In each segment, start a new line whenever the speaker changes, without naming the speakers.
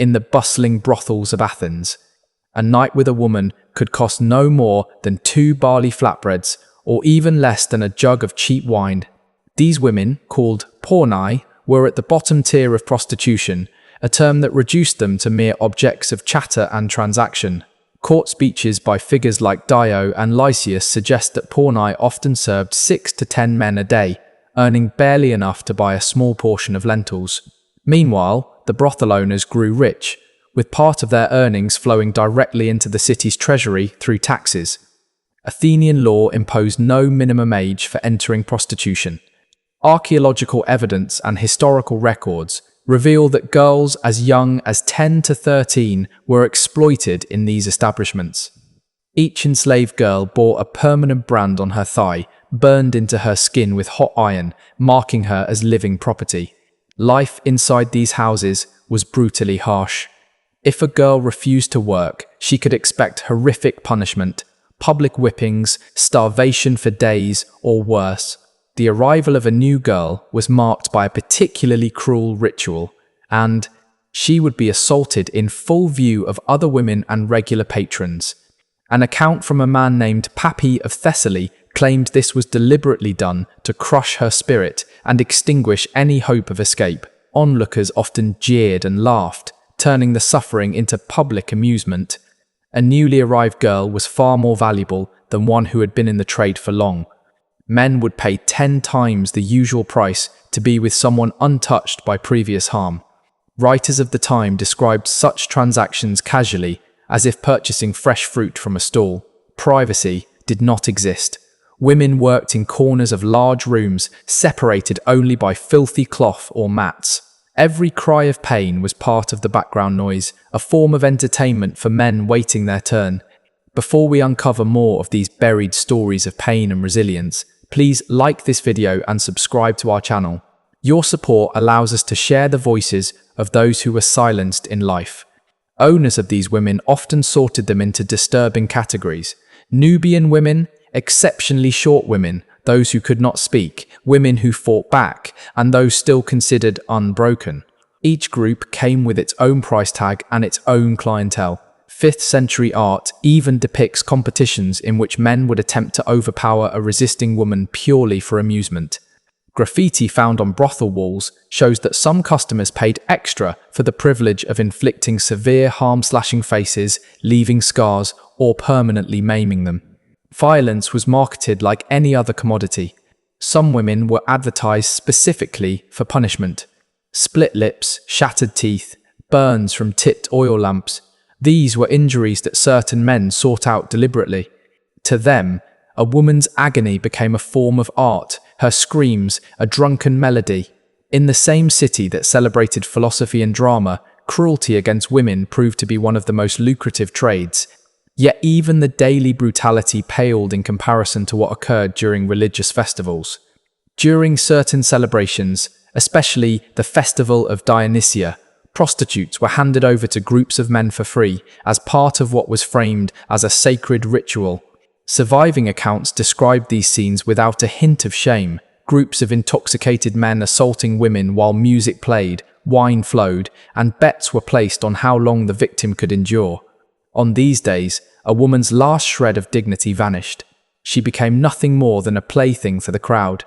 in the bustling brothels of Athens. A night with a woman could cost no more than 2 barley flatbreads, or even less than a jug of cheap wine. These women, called pornai, were at the bottom tier of prostitution, a term that reduced them to mere objects of chatter and transaction. Court speeches by figures like Dio and Lysias suggest that pornai often served 6 to 10 men a day, earning barely enough to buy a small portion of lentils. Meanwhile, the brothel owners grew rich, with part of their earnings flowing directly into the city's treasury through taxes. Athenian law imposed no minimum age for entering prostitution. Archaeological evidence and historical records reveal that girls as young as 10 to 13 were exploited in these establishments. Each enslaved girl bore a permanent brand on her thigh, burned into her skin with hot iron, marking her as living property. Life inside these houses was brutally harsh. If a girl refused to work, she could expect horrific punishment, public whippings, starvation for days, or worse. The arrival of a new girl was marked by a particularly cruel ritual, and she would be assaulted in full view of other women and regular patrons. An account from a man named Pappy of Thessaly claimed this was deliberately done to crush her spirit and extinguish any hope of escape. Onlookers often jeered and laughed, turning the suffering into public amusement. A newly arrived girl was far more valuable than one who had been in the trade for long. Men would pay 10 times the usual price to be with someone untouched by previous harm. Writers of the time described such transactions casually, as if purchasing fresh fruit from a stall. Privacy did not exist. Women worked in corners of large rooms, separated only by filthy cloth or mats. Every cry of pain was part of the background noise, a form of entertainment for men waiting their turn. Before we uncover more of these buried stories of pain and resilience, please like this video and subscribe to our channel. Your support allows us to share the voices of those who were silenced in life. Owners of these women often sorted them into disturbing categories. Nubian women, exceptionally short women, those who could not speak, women who fought back, and those still considered unbroken. Each group came with its own price tag and its own clientele. 5th century art even depicts competitions in which men would attempt to overpower a resisting woman purely for amusement. Graffiti found on brothel walls shows that some customers paid extra for the privilege of inflicting severe harm-slashing faces, leaving scars, or permanently maiming them. Violence was marketed like any other commodity. Some women were advertised specifically for punishment. Split lips, shattered teeth, burns from tipped oil lamps. These were injuries that certain men sought out deliberately. To them, a woman's agony became a form of art, her screams a drunken melody. In the same city that celebrated philosophy and drama, cruelty against women proved to be one of the most lucrative trades. Yet even the daily brutality paled in comparison to what occurred during religious festivals. During certain celebrations, especially the festival of Dionysia, prostitutes were handed over to groups of men for free as part of what was framed as a sacred ritual. Surviving accounts described these scenes without a hint of shame. Groups of intoxicated men assaulting women while music played, wine flowed, and bets were placed on how long the victim could endure. On these days, a woman's last shred of dignity vanished. She became nothing more than a plaything for the crowd.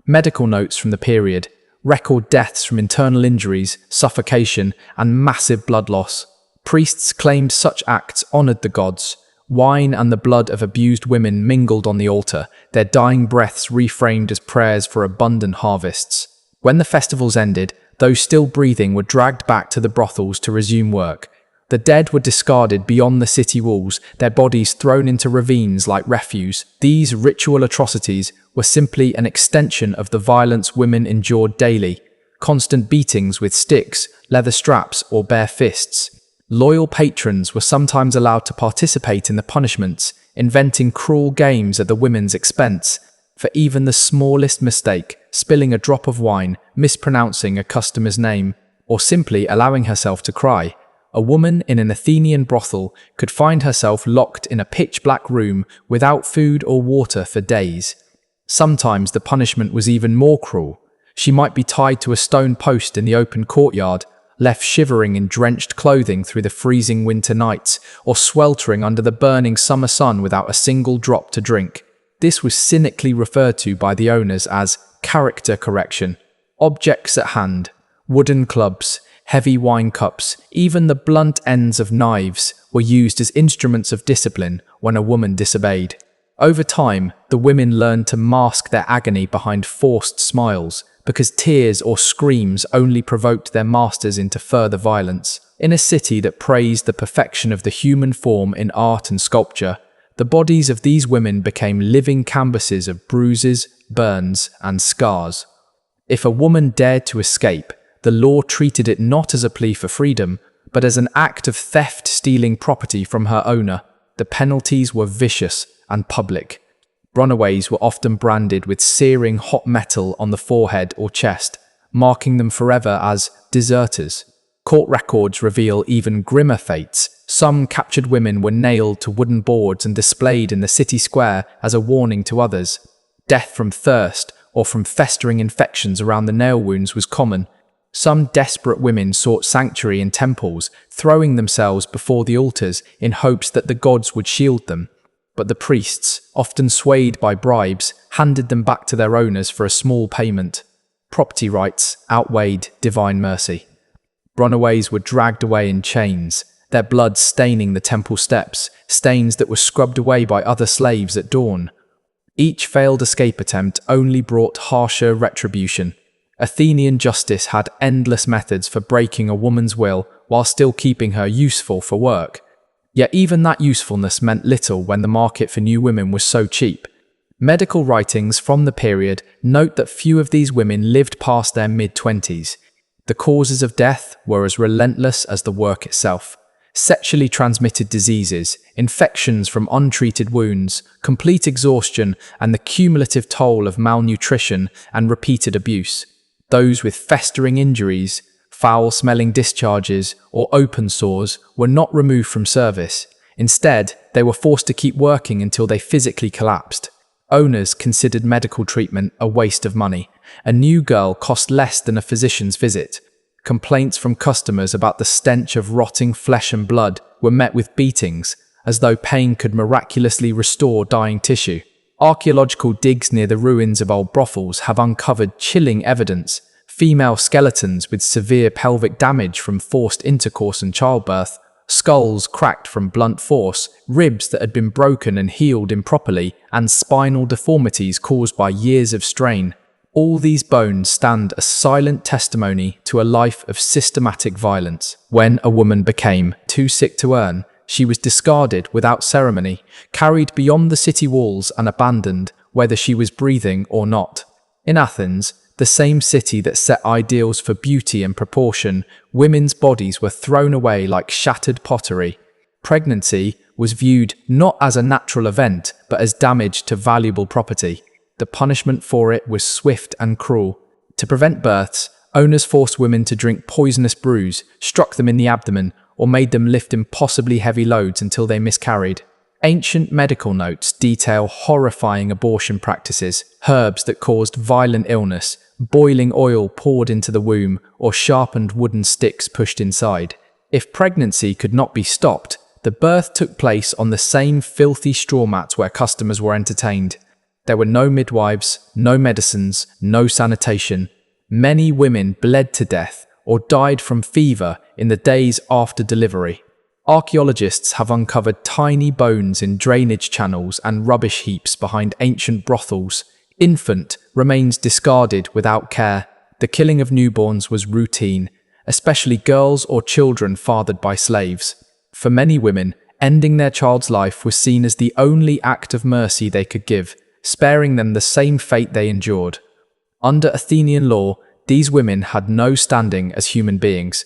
Medical notes from the period record deaths from internal injuries, suffocation, and massive blood loss. Priests claimed such acts honored the gods. Wine and the blood of abused women mingled on the altar, their dying breaths reframed as prayers for abundant harvests. When the festivals ended, those still breathing were dragged back to the brothels to resume work. The dead were discarded beyond the city walls, their bodies thrown into ravines like refuse. These ritual atrocities were simply an extension of the violence women endured daily. Constant beatings with sticks, leather straps, or bare fists. Loyal patrons were sometimes allowed to participate in the punishments, inventing cruel games at the women's expense. For even the smallest mistake, spilling a drop of wine, mispronouncing a customer's name, or simply allowing herself to cry, a woman in an Athenian brothel could find herself locked in a pitch-black room without food or water for days. Sometimes the punishment was even more cruel. She might be tied to a stone post in the open courtyard, left shivering in drenched clothing through the freezing winter nights, or sweltering under the burning summer sun without a single drop to drink. This was cynically referred to by the owners as character correction. Objects at hand, wooden clubs, heavy wine cups, even the blunt ends of knives were used as instruments of discipline when a woman disobeyed. Over time, the women learned to mask their agony behind forced smiles, because tears or screams only provoked their masters into further violence. In a city that praised the perfection of the human form in art and sculpture, the bodies of these women became living canvases of bruises, burns, and scars. If a woman dared to escape, the law treated it not as a plea for freedom, but as an act of theft, stealing property from her owner. The penalties were vicious and public. Runaways were often branded with searing hot metal on the forehead or chest, marking them forever as deserters. Court records reveal even grimmer fates. Some captured women were nailed to wooden boards and displayed in the city square as a warning to others. Death from thirst or from festering infections around the nail wounds was common. Some desperate women sought sanctuary in temples, throwing themselves before the altars in hopes that the gods would shield them. But the priests, often swayed by bribes, handed them back to their owners for a small payment. Property rights outweighed divine mercy. Runaways were dragged away in chains, their blood staining the temple steps, stains that were scrubbed away by other slaves at dawn. Each failed escape attempt only brought harsher retribution. Athenian justice had endless methods for breaking a woman's will while still keeping her useful for work. Yet even that usefulness meant little when the market for new women was so cheap. Medical writings from the period note that few of these women lived past their mid-20s. The causes of death were as relentless as the work itself. Sexually transmitted diseases, infections from untreated wounds, complete exhaustion, and the cumulative toll of malnutrition and repeated abuse. Those with festering injuries, foul-smelling discharges, or open sores were not removed from service. Instead, they were forced to keep working until they physically collapsed. Owners considered medical treatment a waste of money. A new girl cost less than a physician's visit. Complaints from customers about the stench of rotting flesh and blood were met with beatings, as though pain could miraculously restore dying tissue. Archaeological digs near the ruins of old brothels have uncovered chilling evidence. Female skeletons with severe pelvic damage from forced intercourse and childbirth, skulls cracked from blunt force, ribs that had been broken and healed improperly, and spinal deformities caused by years of strain. All these bones stand as silent testimony to a life of systematic violence. When a woman became too sick to earn, she was discarded without ceremony, carried beyond the city walls and abandoned, whether she was breathing or not. In Athens, the same city that set ideals for beauty and proportion, women's bodies were thrown away like shattered pottery. Pregnancy was viewed not as a natural event, but as damage to valuable property. The punishment for it was swift and cruel. To prevent births, owners forced women to drink poisonous brews, struck them in the abdomen, or made them lift impossibly heavy loads until they miscarried. Ancient medical notes detail horrifying abortion practices, herbs that caused violent illness, boiling oil poured into the womb, or sharpened wooden sticks pushed inside. If pregnancy could not be stopped, the birth took place on the same filthy straw mats where customers were entertained. There were no midwives, no medicines, no sanitation. Many women bled to death or died from fever in the days after delivery. Archaeologists have uncovered tiny bones in drainage channels and rubbish heaps behind ancient brothels. Infant remains discarded without care. The killing of newborns was routine, especially girls or children fathered by slaves. For many women, ending their child's life was seen as the only act of mercy they could give, sparing them the same fate they endured. Under Athenian law, these women had no standing as human beings.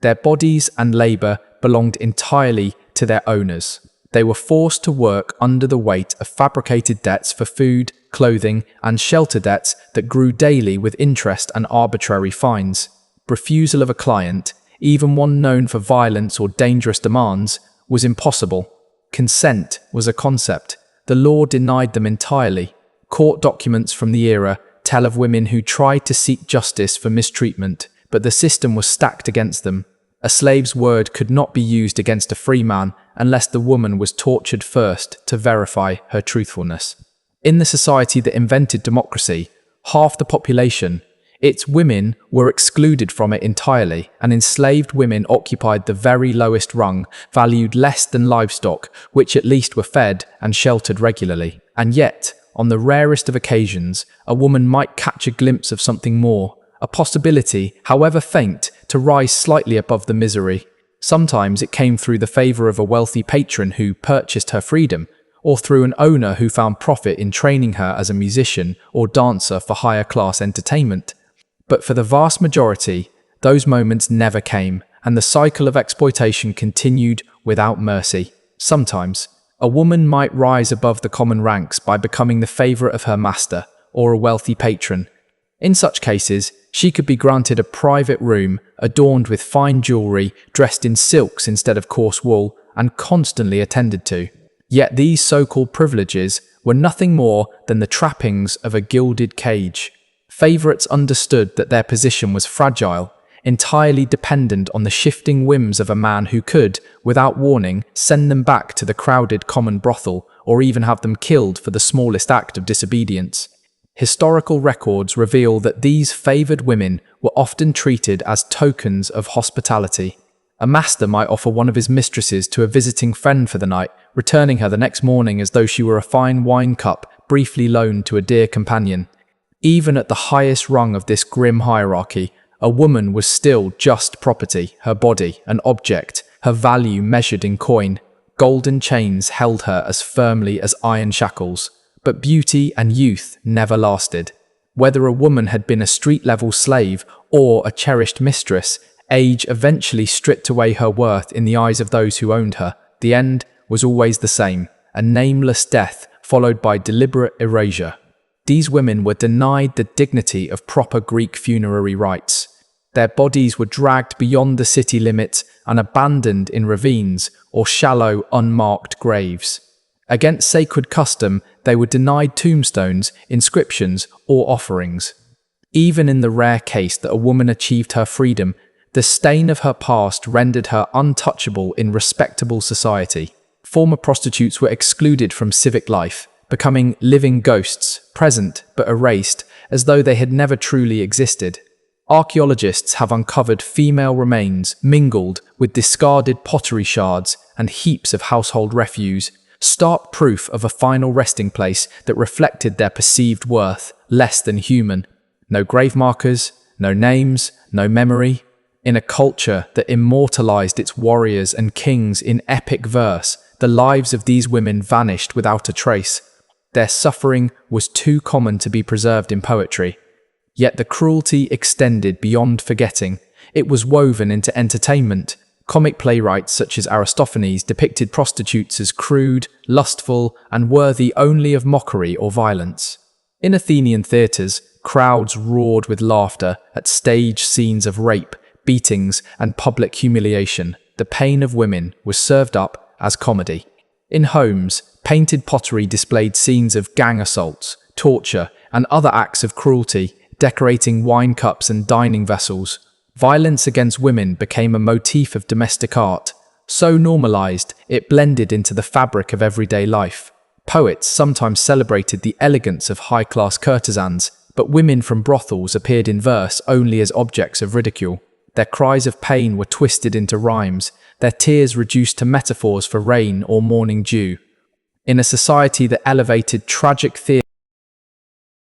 Their bodies and labor belonged entirely to their owners. They were forced to work under the weight of fabricated debts for food, clothing, and shelter debts that grew daily with interest and arbitrary fines. Refusal of a client, even one known for violence or dangerous demands, was impossible. Consent was a concept. The law denied them entirely. Court documents from the era tell of women who tried to seek justice for mistreatment, but the system was stacked against them. A slave's word could not be used against a free man unless the woman was tortured first to verify her truthfulness. In the society that invented democracy, half the population, its women, were excluded from it entirely, and enslaved women occupied the very lowest rung, valued less than livestock, which at least were fed and sheltered regularly. And yet, on the rarest of occasions, a woman might catch a glimpse of something more, a possibility, however faint, to rise slightly above the misery. Sometimes it came through the favor of a wealthy patron who purchased her freedom, or through an owner who found profit in training her as a musician or dancer for higher class entertainment. But for the vast majority, those moments never came, and the cycle of exploitation continued without mercy. Sometimes, a woman might rise above the common ranks by becoming the favorite of her master or a wealthy patron. In such cases, she could be granted a private room adorned with fine jewelry, dressed in silks instead of coarse wool, and constantly attended to. Yet these so-called privileges were nothing more than the trappings of a gilded cage. Favorites understood that their position was fragile, entirely dependent on the shifting whims of a man who could, without warning, send them back to the crowded common brothel, or even have them killed for the smallest act of disobedience. Historical records reveal that these favored women were often treated as tokens of hospitality. A master might offer one of his mistresses to a visiting friend for the night, returning her the next morning as though she were a fine wine cup briefly loaned to a dear companion. Even at the highest rung of this grim hierarchy, a woman was still just property, her body an object, her value measured in coin. Golden chains held her as firmly as iron shackles. But beauty and youth never lasted. Whether a woman had been a street-level slave or a cherished mistress, age eventually stripped away her worth in the eyes of those who owned her. The end was always the same, a nameless death followed by deliberate erasure. These women were denied the dignity of proper Greek funerary rites. Their bodies were dragged beyond the city limits and abandoned in ravines or shallow, unmarked graves. Against sacred custom, they were denied tombstones, inscriptions, or offerings. Even in the rare case that a woman achieved her freedom, the stain of her past rendered her untouchable in respectable society. Former prostitutes were excluded from civic life, becoming living ghosts, present but erased, as though they had never truly existed. Archaeologists have uncovered female remains mingled with discarded pottery shards and heaps of household refuse, stark proof of a final resting place that reflected their perceived worth, less than human. No grave markers, no names, no memory. In a culture that immortalized its warriors and kings in epic verse, the lives of these women vanished without a trace. Their suffering was too common to be preserved in poetry. Yet the cruelty extended beyond forgetting. It was woven into entertainment. Comic playwrights such as Aristophanes depicted prostitutes as crude, lustful, and worthy only of mockery or violence. In Athenian theatres, crowds roared with laughter at staged scenes of rape, beatings, and public humiliation. The pain of women was served up as comedy. In homes, painted pottery displayed scenes of gang assaults, torture, and other acts of cruelty, decorating wine cups and dining vessels. Violence against women became a motif of domestic art. So normalized, it blended into the fabric of everyday life. Poets sometimes celebrated the elegance of high-class courtesans, but women from brothels appeared in verse only as objects of ridicule. Their cries of pain were twisted into rhymes, their tears reduced to metaphors for rain or morning dew. In a society that elevated tragic theatre